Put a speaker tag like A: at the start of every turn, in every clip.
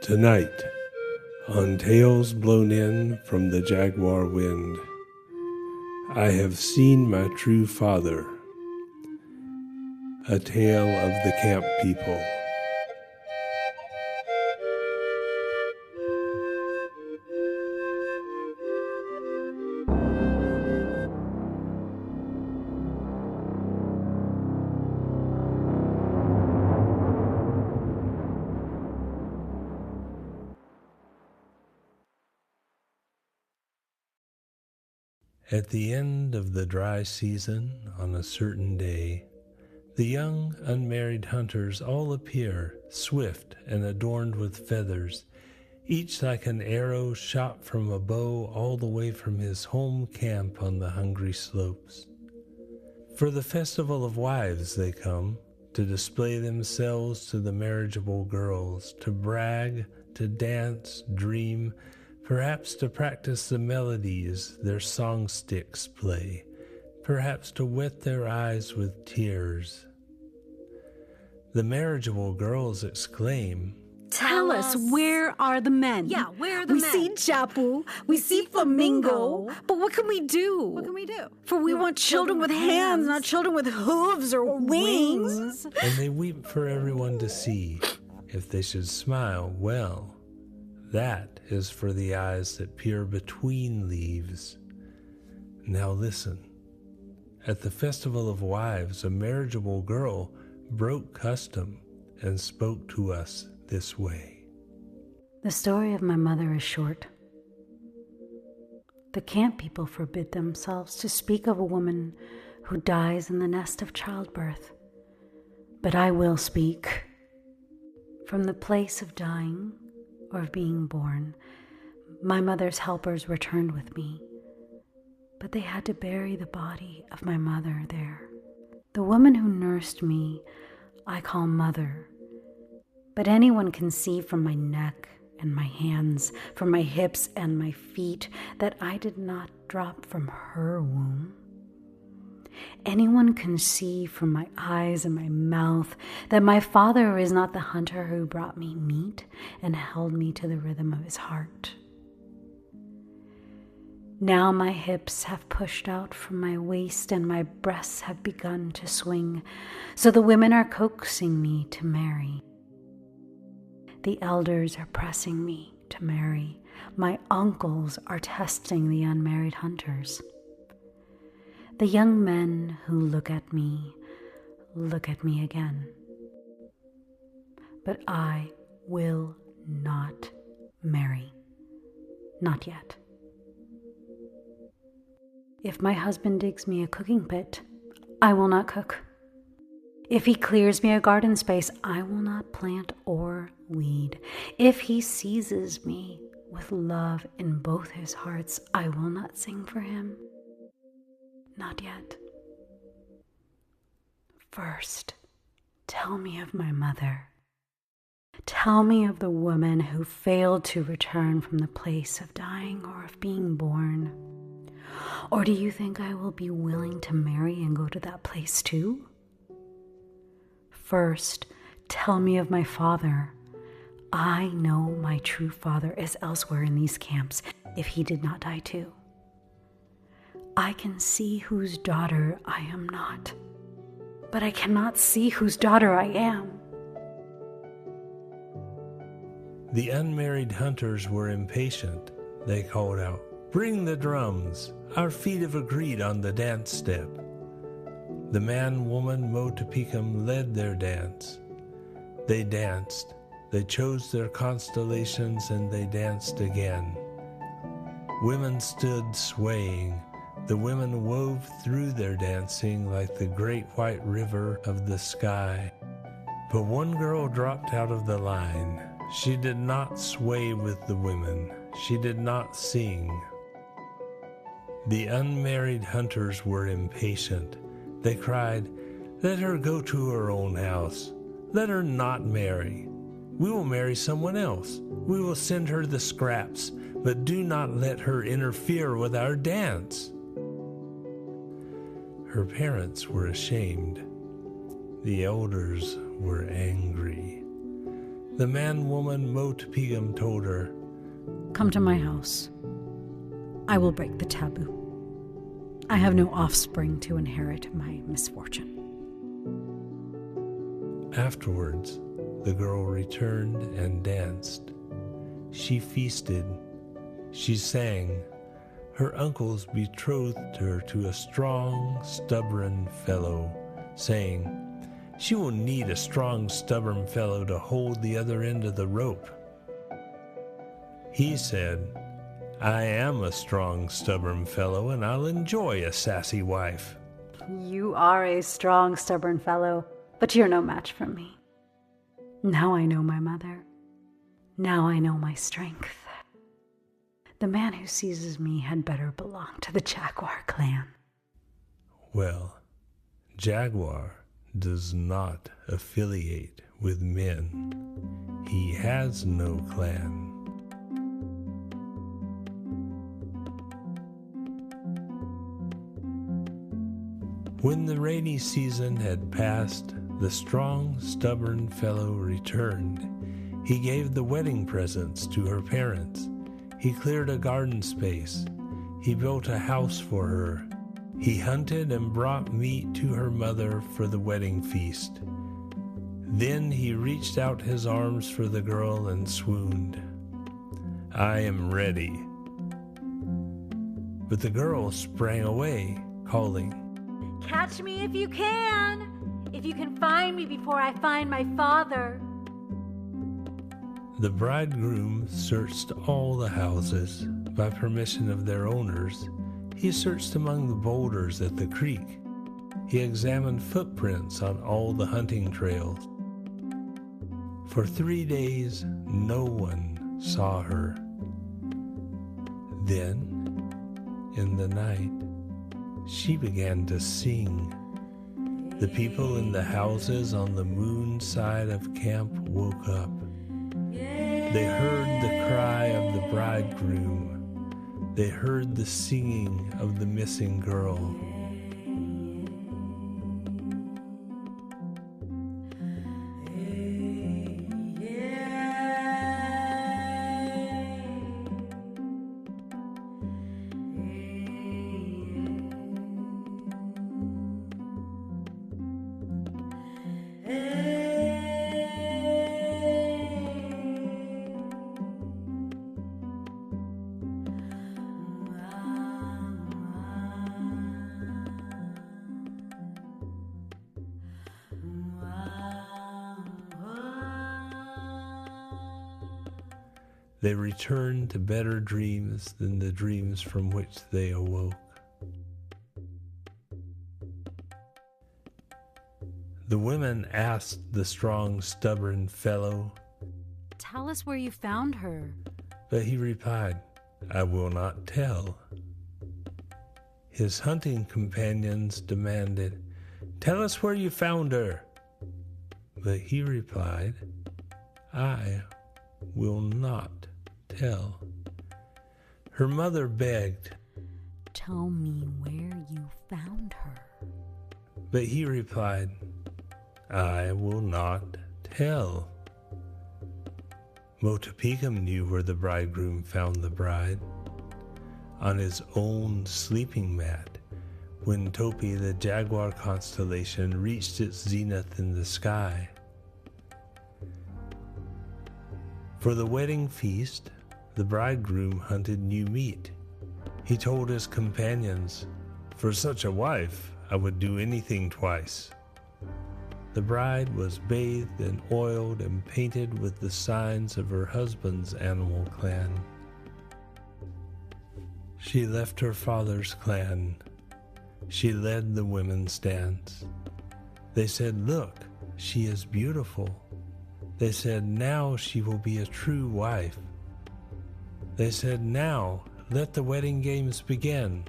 A: Tonight, on Tales Blown In from the Jaguar Wind, I have seen my true father, a tale of the camp people. At the end of the dry season, on a certain day, the young unmarried hunters all appear, swift and adorned with feathers, each like an arrow shot from a bow all the way from his home camp on the hungry slopes. For the festival of wives they come, to display themselves to the marriageable girls, to brag, to dance, dream, perhaps to practice the melodies their song sticks play, perhaps to wet their eyes with tears. The marriageable girls exclaim,
B: Tell us, where are the men?
C: Yeah, where are the men?
B: We see Japu, we see Flamingo, but what can we do?
C: What can we do?
B: For we want children with hands, not children with hooves or wings.
A: And they weep for everyone to see. If they should smile, well, that is for the eyes that peer between leaves. Now listen. At the Festival of Wives, a marriageable girl broke custom and spoke to us this way.
D: The story of my mother is short. The camp people forbid themselves to speak of a woman who dies in the nest of childbirth. But I will speak. From the place of dying or of being born, my mother's helpers returned with me, but they had to bury the body of my mother there. The woman who nursed me I call mother, but anyone can see from my neck and my hands, from my hips and my feet, that I did not drop from her womb. Anyone can see from my eyes and my mouth that my father is not the hunter who brought me meat and held me to the rhythm of his heart. Now my hips have pushed out from my waist and my breasts have begun to swing, so the women are coaxing me to marry. The elders are pressing me to marry. My uncles are testing the unmarried hunters. The young men who look at me again. But I will not marry. Not yet. If my husband digs me a cooking pit, I will not cook. If he clears me a garden space, I will not plant or weed. If he seizes me with love in both his hearts, I will not sing for him. Not yet. First, tell me of my mother. Tell me of the woman who failed to return from the place of dying or of being born. Or do you think I will be willing to marry and go to that place too? First, tell me of my father. I know my true father is elsewhere in these camps if he did not die too. I can see whose daughter I am not, but I cannot see whose daughter I am.
A: The unmarried hunters were impatient. They called out, "Bring the drums! Our feet have agreed on the dance step." The man, woman, Motopicum led their dance. They danced. They chose their constellations and they danced again. Women stood swaying. The women wove through their dancing like the great white river of the sky. But one girl dropped out of the line. She did not sway with the women. She did not sing. The unmarried hunters were impatient. They cried, "Let her go to her own house. Let her not marry. We will marry someone else. We will send her the scraps, but do not let her interfere with our dance." Her parents were ashamed. The elders were angry. The man-woman Motapigam told her,
B: Come to my house. I will break the taboo. I have no offspring to inherit my misfortune.
A: Afterwards, the girl returned and danced. She feasted. She sang. Her uncles betrothed her to a strong, stubborn fellow, saying, She will need a strong, stubborn fellow to hold the other end of the rope. He said, I am a strong, stubborn fellow, and I'll enjoy a sassy wife.
D: You are a strong, stubborn fellow, but you're no match for me. Now I know my mother. Now I know my strength. The man who seizes me had better belong to the Jaguar clan.
A: Well, Jaguar does not affiliate with men. He has no clan. When the rainy season had passed, the strong, stubborn fellow returned. He gave the wedding presents to her parents. He cleared a garden space. He built a house for her. He hunted and brought meat to her mother for the wedding feast. Then he reached out his arms for the girl and swooned. I am ready. But the girl sprang away, calling,
D: Catch me if you can! If you can find me before I find my father.
A: The bridegroom searched all the houses. By permission of their owners, he searched among the boulders at the creek. He examined footprints on all the hunting trails. For 3 days, no one saw her. Then, in the night, she began to sing. The people in the houses on the moon side of camp woke up. They heard the cry of the bridegroom. They heard the singing of the missing girl. They returned to better dreams than the dreams from which they awoke. The women asked the strong, stubborn fellow,
B: Tell us where you found her.
A: but he replied, I will not tell. His hunting companions demanded, Tell us where you found her. But he replied, I will not tell. Her mother begged,
B: Tell me where you found her.
A: but he replied, I will not tell. Motapigam knew where the bridegroom found the bride, on his own sleeping mat, when Topi, the Jaguar constellation, reached its zenith in the sky. For the wedding feast, the bridegroom hunted new meat. He told his companions, For such a wife, I would do anything twice. The bride was bathed and oiled and painted with the signs of her husband's animal clan. She left her father's clan. She led the women's dance. They said, Look, she is beautiful. They said, Now she will be a true wife. They said, Now let the wedding games begin.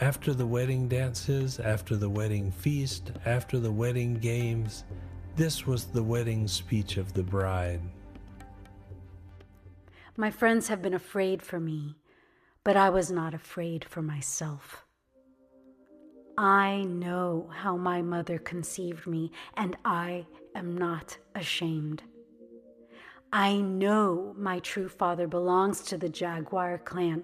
A: After the wedding dances, after the wedding feast, after the wedding games, this was the wedding speech of the bride.
D: My friends have been afraid for me, but I was not afraid for myself. I know how my mother conceived me, and I am not ashamed. I know my true father belongs to the Jaguar clan.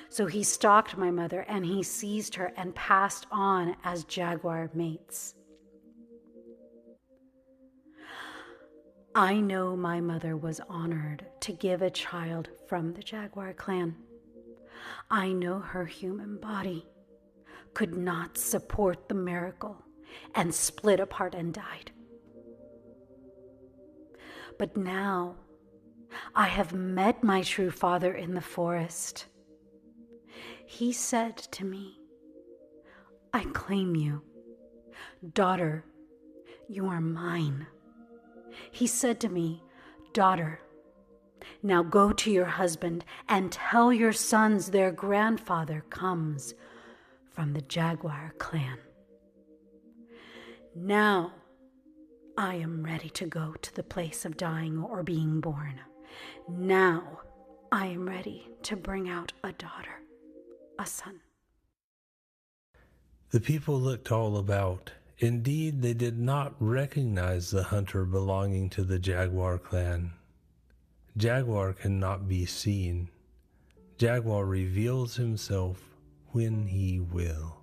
D: So he stalked my mother and he seized her and passed on as jaguar mates. I know my mother was honored to give a child from the Jaguar clan. I know her human body could not support the miracle and split apart and died. But now I have met my true father in the forest. He said to me, I claim you. Daughter, you are mine. He said to me, daughter, now go to your husband and tell your sons their grandfather comes from the Jaguar clan. Now I am ready to go to the place of dying or being born. Now I am ready to bring out a daughter, a son.
A: The people looked all about. Indeed, they did not recognize the hunter belonging to the Jaguar clan. Jaguar cannot be seen. Jaguar reveals himself when he will.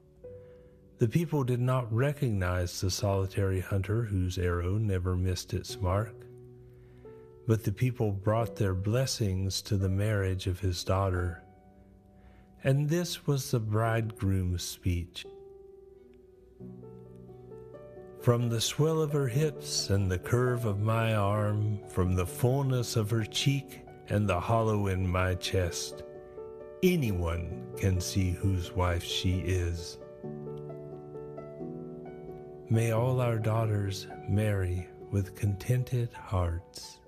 A: The people did not recognize the solitary hunter whose arrow never missed its mark. But the people brought their blessings to the marriage of his daughter. And this was the bridegroom's speech. From the swell of her hips and the curve of my arm, from the fullness of her cheek and the hollow in my chest, anyone can see whose wife she is. May all our daughters marry with contented hearts.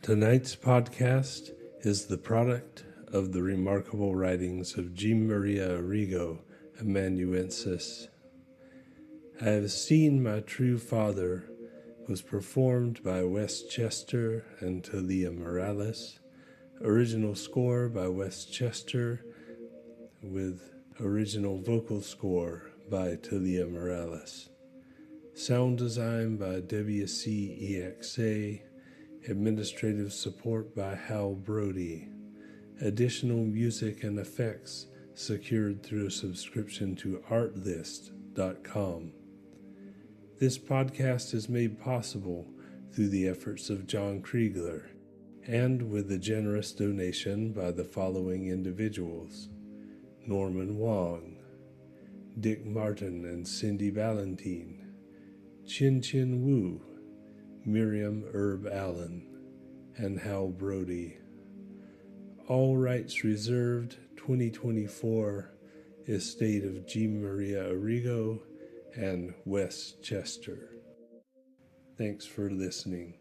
A: Tonight's podcast is the product of the remarkable writings of Jean Maria Arrigo, amanuensis. I Have Seen My True Father was performed by Westchester and Talia Morales. Original score by Westchester with original vocal score by Talia Morales. Sound design by WCEXA. Administrative support by Hal Brody. Additional music and effects secured through a subscription to artlist.com. This podcast is made possible through the efforts of John Kriegler and with a generous donation by the following individuals: Norman Wong, Dick Martin and Cindy Valentine, Chin Chin Wu, Miriam Erb Allen, and Hal Brody. All rights reserved. 2024. Estate of Jean Maria Arrigo and Westchester. Thanks for listening.